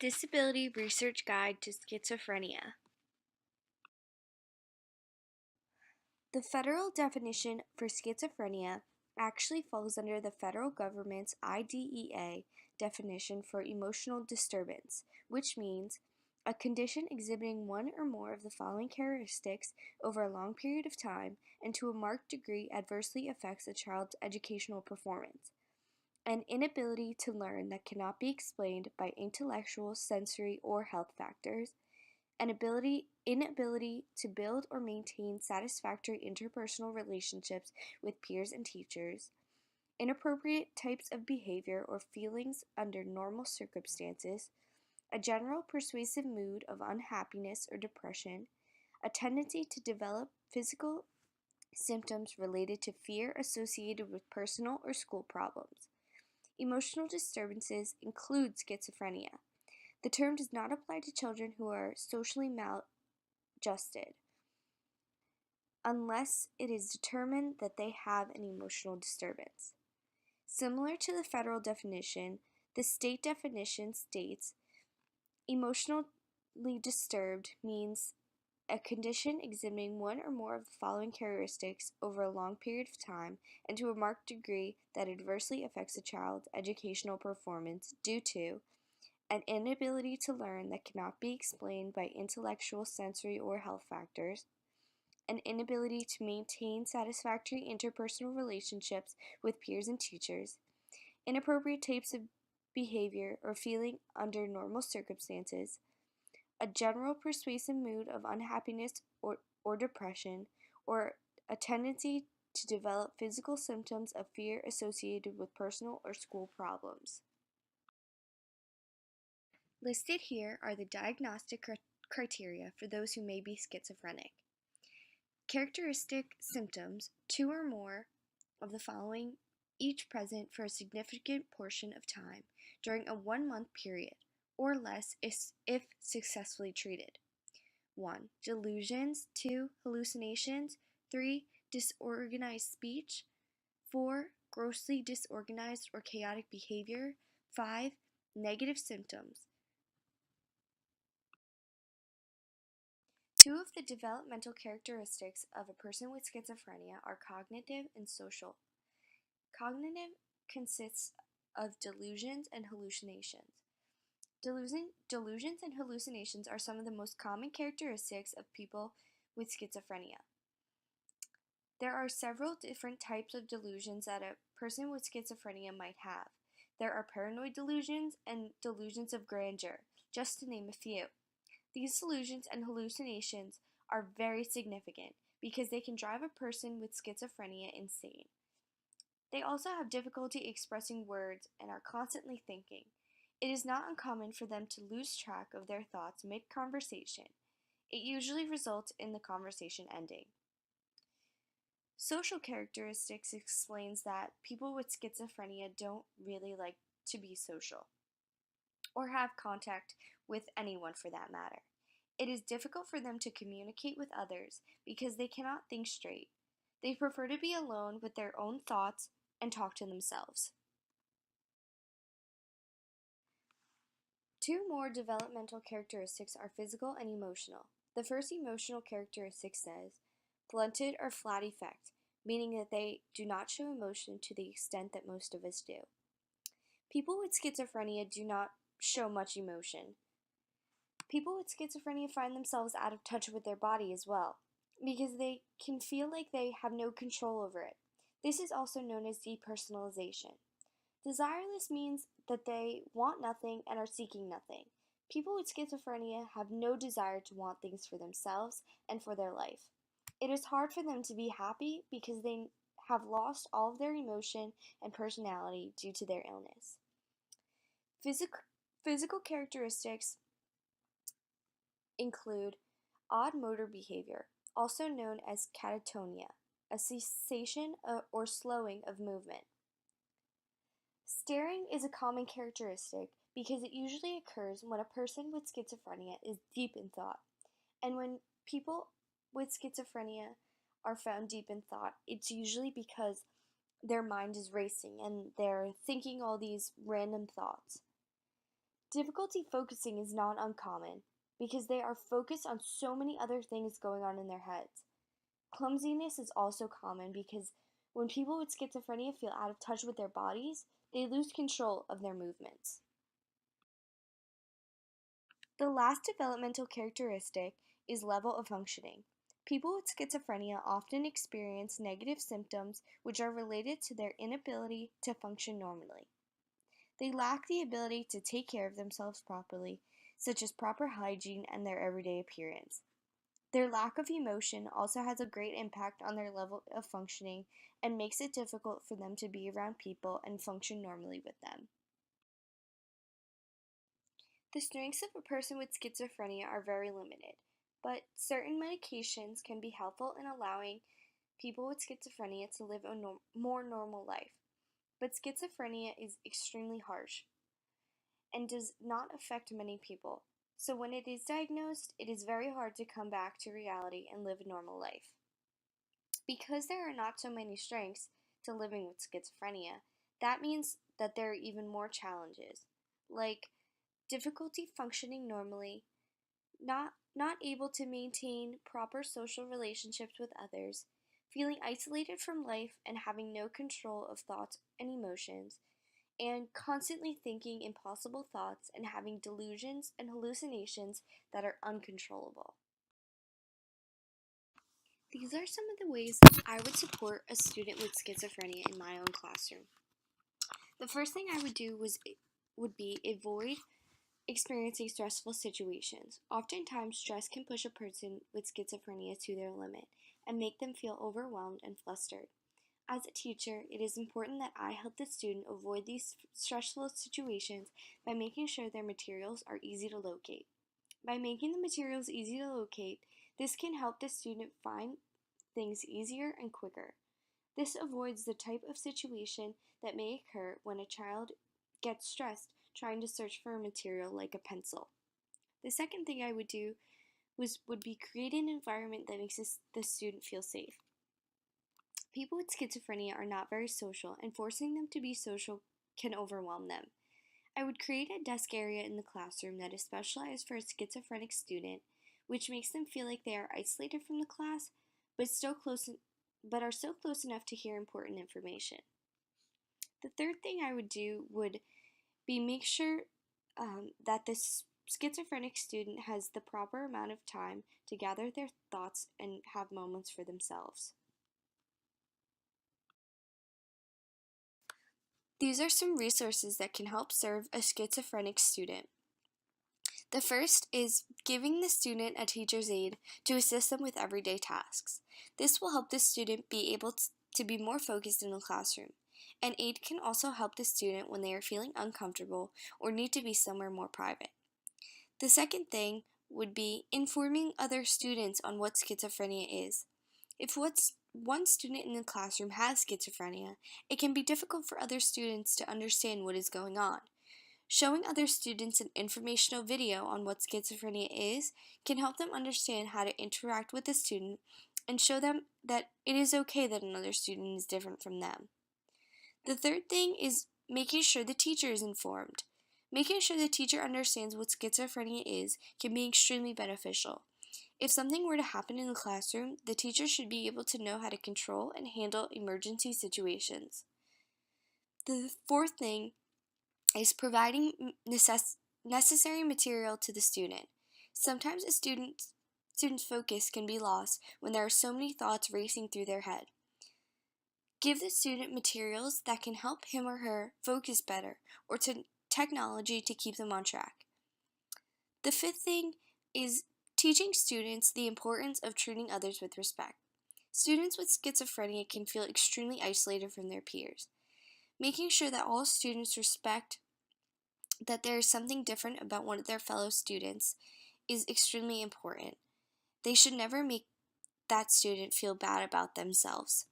Disability Research Guide to Schizophrenia. The federal definition for schizophrenia actually falls under the federal government's IDEA definition for emotional disturbance, which means a condition exhibiting one or more of the following characteristics over a long period of time and to a marked degree adversely affects a child's educational performance. An inability to learn that cannot be explained by intellectual, sensory, or health factors, an inability to build or maintain satisfactory interpersonal relationships with peers and teachers, inappropriate types of behavior or feelings under normal circumstances, a general pervasive mood of unhappiness or depression, a tendency to develop physical symptoms related to fear associated with personal or school problems. Emotional disturbances include schizophrenia. The term does not apply to children who are socially maladjusted, unless it is determined that they have an emotional disturbance. Similar to the federal definition, the state definition states emotionally disturbed means a condition exhibiting one or more of the following characteristics over a long period of time and to a marked degree that adversely affects a child's educational performance due to an inability to learn that cannot be explained by intellectual, sensory, or health factors, an inability to maintain satisfactory interpersonal relationships with peers and teachers, inappropriate types of behavior or feeling under normal circumstances, a general pervasive mood of unhappiness or depression, or a tendency to develop physical symptoms of fear associated with personal or school problems. Listed here are the diagnostic criteria for those who may be schizophrenic. Characteristic symptoms, two or more of the following, each present for a significant portion of time during a 1 month period, or less if successfully treated. 1. Delusions. 2. Hallucinations. 3. Disorganized speech. 4. Grossly disorganized or chaotic behavior. 5. Negative symptoms. Two of the developmental characteristics of a person with schizophrenia are cognitive and social. Cognitive consists of delusions and hallucinations. Delusions and hallucinations are some of the most common characteristics of people with schizophrenia. There are several different types of delusions that a person with schizophrenia might have. There are paranoid delusions and delusions of grandeur, just to name a few. These delusions and hallucinations are very significant because they can drive a person with schizophrenia insane. They also have difficulty expressing words and are constantly thinking. It is not uncommon for them to lose track of their thoughts mid-conversation. It usually results in the conversation ending. Social characteristics explains that people with schizophrenia don't really like to be social or have contact with anyone for that matter. It is difficult for them to communicate with others because they cannot think straight. They prefer to be alone with their own thoughts and talk to themselves. Two more developmental characteristics are physical and emotional. The first emotional characteristic says blunted or flat effect, meaning that they do not show emotion to the extent that most of us do. People with schizophrenia do not show much emotion. People with schizophrenia find themselves out of touch with their body as well, because they can feel like they have no control over it. This is also known as depersonalization. Desireless means that they want nothing and are seeking nothing. People with schizophrenia have no desire to want things for themselves and for their life. It is hard for them to be happy because they have lost all of their emotion and personality due to their illness. Physical characteristics include odd motor behavior, also known as catatonia, a cessation or slowing of movement. Staring is a common characteristic because it usually occurs when a person with schizophrenia is deep in thought. And when people with schizophrenia are found deep in thought, it's usually because their mind is racing and they're thinking all these random thoughts. Difficulty focusing is not uncommon because they are focused on so many other things going on in their heads. Clumsiness is also common because when people with schizophrenia feel out of touch with their bodies, they lose control of their movements. The last developmental characteristic is level of functioning. People with schizophrenia often experience negative symptoms which are related to their inability to function normally. They lack the ability to take care of themselves properly, such as proper hygiene and their everyday appearance. Their lack of emotion also has a great impact on their level of functioning and makes it difficult for them to be around people and function normally with them. The strengths of a person with schizophrenia are very limited, but certain medications can be helpful in allowing people with schizophrenia to live a more normal life. But schizophrenia is extremely harsh and does not affect many people. So when it is diagnosed, it is very hard to come back to reality and live a normal life. Because there are not so many strengths to living with schizophrenia, that means that there are even more challenges, like difficulty functioning normally, not able to maintain proper social relationships with others, feeling isolated from life and having no control of thoughts and emotions, and constantly thinking impossible thoughts and having delusions and hallucinations that are uncontrollable. These are some of the ways I would support a student with schizophrenia in my own classroom. The first thing I would do would be avoid experiencing stressful situations. Oftentimes, stress can push a person with schizophrenia to their limit and make them feel overwhelmed and flustered. As a teacher, it is important that I help the student avoid these stressful situations by making sure their materials are easy to locate. By making the materials easy to locate, this can help the student find things easier and quicker. This avoids the type of situation that may occur when a child gets stressed trying to search for a material like a pencil. The second thing I would do would be create an environment that makes the student feel safe. People with schizophrenia are not very social, and forcing them to be social can overwhelm them. I would create a desk area in the classroom that is specialized for a schizophrenic student, which makes them feel like they are isolated from the class, but are still close enough to hear important information. The third thing I would do would be make sure that this schizophrenic student has the proper amount of time to gather their thoughts and have moments for themselves. These are some resources that can help serve a schizophrenic student. The first is giving the student a teacher's aid to assist them with everyday tasks. This will help the student be able to be more focused in the classroom. An aid can also help the student when they are feeling uncomfortable or need to be somewhere more private. The second thing would be informing other students on what schizophrenia is. If one student in the classroom has schizophrenia, it can be difficult for other students to understand what is going on. Showing other students an informational video on what schizophrenia is can help them understand how to interact with the student and show them that it is okay that another student is different from them. The third thing is making sure the teacher is informed. Making sure the teacher understands what schizophrenia is can be extremely beneficial. If something were to happen in the classroom, the teacher should be able to know how to control and handle emergency situations. The fourth thing is providing necessary material to the student. Sometimes a student's focus can be lost when there are so many thoughts racing through their head. Give the student materials that can help him or her focus better, or technology to keep them on track. The fifth thing is teaching students the importance of treating others with respect. Students with schizophrenia can feel extremely isolated from their peers. Making sure that all students respect that there is something different about one of their fellow students is extremely important. They should never make that student feel bad about themselves.